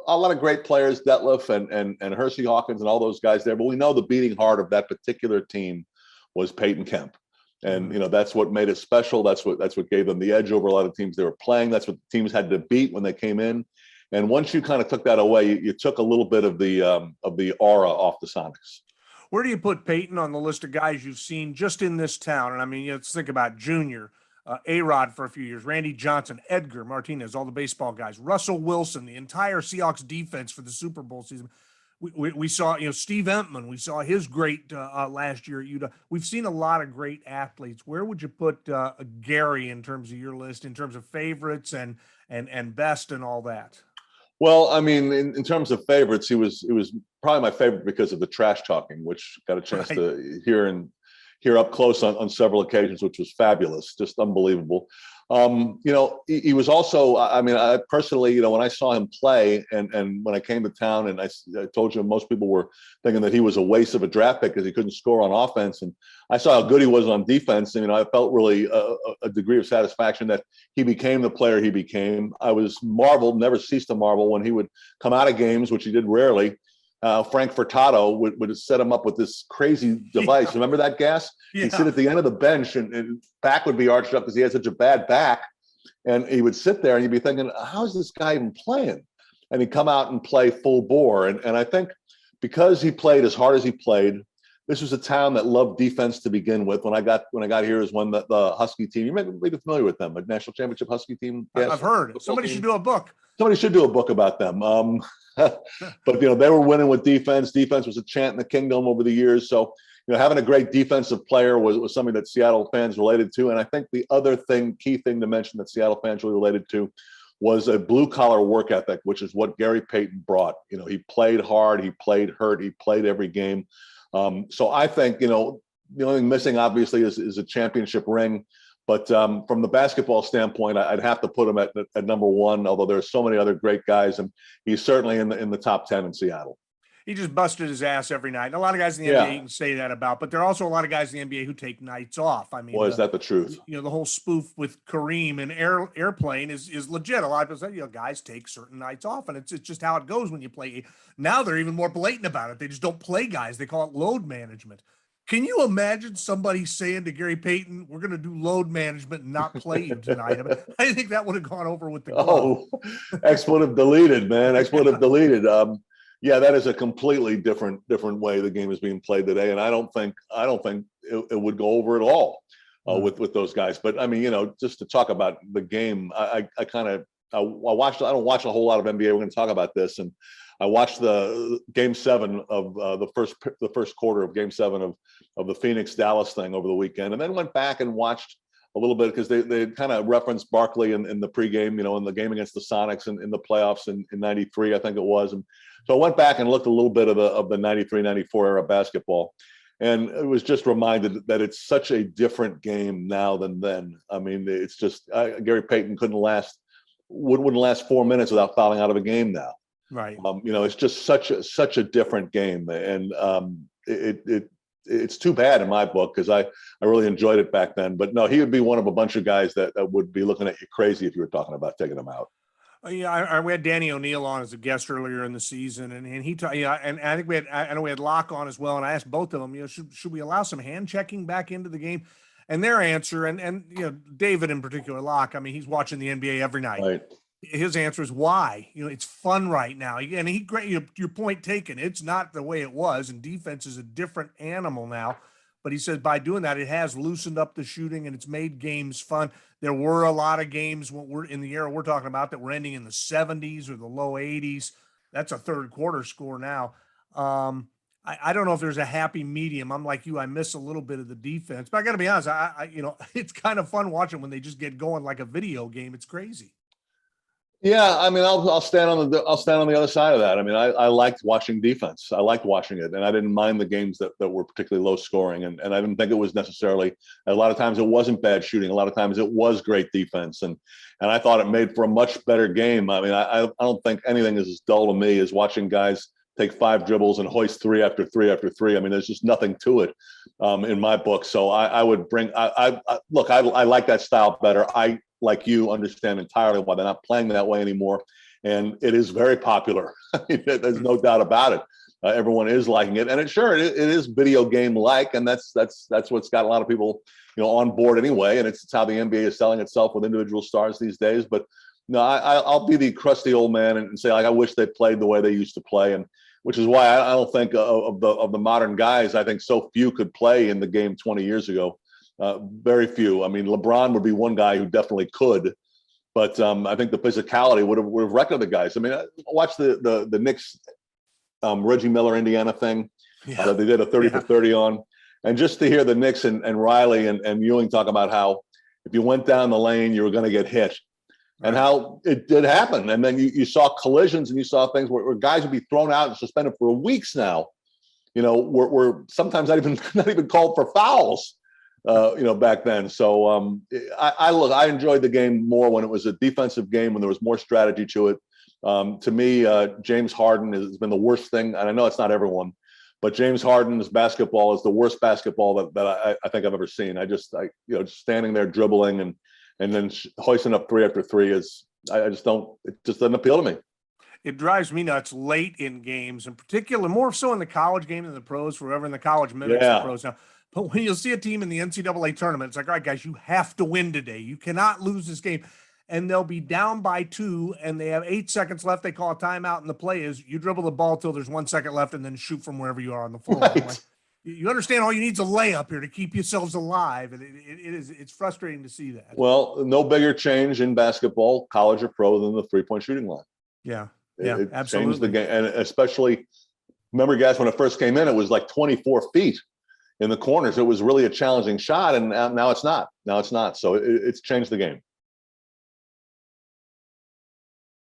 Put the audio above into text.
a lot of great players, Detlef and Hersey Hawkins and all those guys there. But we know the beating heart of that particular team was Peyton Kemp. And, that's what made it special. That's what gave them the edge over a lot of teams they were playing. That's what teams had to beat when they came in. And once you kind of took that away, you took a little bit of the aura off the Sonics. Where do you put Peyton on the list of guys you've seen just in this town? And I mean, let's think about Junior, A-Rod for a few years, Randy Johnson, Edgar Martinez, all the baseball guys, Russell Wilson, the entire Seahawks defense for the Super Bowl season. We saw, Steve Entman. We saw his great last year at Utah. We've seen a lot of great athletes. Where would you put Gary in terms of your list, in terms of favorites and best and all that? Well, I mean, in terms of favorites, he was probably my favorite because of the trash talking, which got a chance to hear up close on several occasions, which was fabulous, just unbelievable. He was also, I personally, when I saw him play and when I came to town, and I told you most people were thinking that he was a waste of a draft pick because he couldn't score on offense. And I saw how good he was on defense. And, I felt really a degree of satisfaction that he became the player he became. I was marveled, never ceased to marvel when he would come out of games, which he did rarely. Frank Furtado would set him up with this crazy device. Remember that, Gas? Yeah. He'd sit at the end of the bench and back would be arched up because he had such a bad back. And he would sit there and you'd be thinking, how is this guy even playing? And he'd come out and play full bore. And I think because he played as hard as he played, this was a town that loved defense to begin with. When I got here is when the Husky team, you may be familiar with them, a national championship Husky team. Yes. I've heard. Somebody should do a book. Somebody should do a book about them. But, they were winning with defense. Defense was a chant in the kingdom over the years. So, having a great defensive player was something that Seattle fans related to. And I think the other key thing to mention that Seattle fans really related to was a blue-collar work ethic, which is what Gary Payton brought. He played hard, he played hurt, he played every game. So I think, the only thing missing, obviously, is a championship ring. But from the basketball standpoint, I'd have to put him at number one, although there are so many other great guys, and he's certainly in the top 10 in Seattle. He just busted his ass every night. And a lot of guys in the NBA you can say that about, but there are also a lot of guys in the NBA who take nights off. I mean, is that the truth? The whole spoof with Kareem and airplane is legit. A lot of people say, guys take certain nights off, and it's just how it goes when you play. Now they're even more blatant about it. They just don't play guys. They call it load management. Can you imagine somebody saying to Gary Payton, we're going to do load management and not play you tonight? I think that would have gone over with the glove. Expletive deleted, man. Expletive deleted. Yeah, that is a completely different way the game is being played today. And I don't think it would go over at all with those guys. But I mean, just to talk about the game, I don't watch a whole lot of NBA. We're going to talk about this. And I watched the Game 7 of the first quarter of Game 7 of the Phoenix Dallas thing over the weekend, and then went back and watched a little bit because they kind of referenced Barkley in the pregame, in the game against the Sonics in the playoffs in '93, I think it was. And so I went back and looked a little bit of the '93-'94 era basketball, and it was just reminded that it's such a different game now than then. I mean, it's just Gary Payton wouldn't last 4 minutes without fouling out of a game now. Right. It's just such a different game, and it's too bad in my book because I really enjoyed it back then. But no, he would be one of a bunch of guys that would be looking at you crazy if you were talking about taking him out. Yeah, we had Danny O'Neill on as a guest earlier in the season, and he and I think I know we had Locke on as well, and I asked both of them, should we allow some hand checking back into the game? And their answer, and David in particular, Locke, I mean, he's watching the NBA every night. Right. His answer is why. it's fun right now. And your point taken. It's not the way it was, and defense is a different animal now. But he says by doing that, it has loosened up the shooting and it's made games fun. There were a lot of games when we're in the era we're talking about that were ending in the 70s or the low 80s. That's a third quarter score now. I don't know if there's a happy medium. I'm like you. I miss a little bit of the defense, but I got to be honest. It's kind of fun watching when they just get going like a video game. It's crazy. Yeah, I mean, I'll stand on the other side of that. I mean, I liked watching defense. I liked watching it, and I didn't mind the games that were particularly low scoring. And I didn't think it was necessarily. A lot of times it wasn't bad shooting. A lot of times it was great defense, and I thought it made for a much better game. I mean, I don't think anything is as dull to me as watching guys take 5 dribbles and hoist 3 after 3 after 3. I mean, there's just nothing to it in my book. So I would bring. Look, I like that style better. I, like you, understand entirely why they're not playing that way anymore. and it is very popular. There's no doubt about it. Everyone is liking it, and it is video game like, and that's what's got a lot of people on board anyway. And it's how the NBA is selling itself with individual stars these days. But no, I'll be the crusty old man and say, like, I wish they played the way they used to play, and which is why I don't think of the modern guys. I think so few could play in the game 20 years ago. Very few. I mean, LeBron would be one guy who definitely could, but I think the physicality would have wrecked the guys. I mean, watch the Knicks, Reggie Miller, Indiana thing. Yeah. They did a 30 for 30 on, and just to hear the Knicks and Riley and Ewing talk about how if you went down the lane, you were going to get hit. And how it did happen. And then you saw collisions and you saw things where guys would be thrown out and suspended for weeks now. Were sometimes not even called for fouls, back then. So I enjoyed the game more when it was a defensive game, when there was more strategy to it. To me, James Harden has been the worst thing. And I know it's not everyone, but James Harden's basketball is the worst basketball that I think I've ever seen. Just standing there dribbling and then hoisting up 3 after 3 it just doesn't appeal to me. It drives me nuts late in games, in particular, more so in the college game than the pros, wherever in the college mimics the pros now. But when you'll see a team in the NCAA tournament, it's like, all right, guys, you have to win today. You cannot lose this game. And they'll be down by 2 and they have 8 seconds left. They call a timeout, and the play is you dribble the ball till there's 1 second left and then shoot from wherever you are on the floor. Right. You understand all you need is a layup here to keep yourselves alive. And it's frustrating to see that. Well, no bigger change in basketball, college or pro, than the 3-point shooting line. Yeah. It Absolutely. changed the game. And especially, remember, guys, when it first came in, it was like 24 feet in the corners. It was really a challenging shot. And now it's not. So it's changed the game.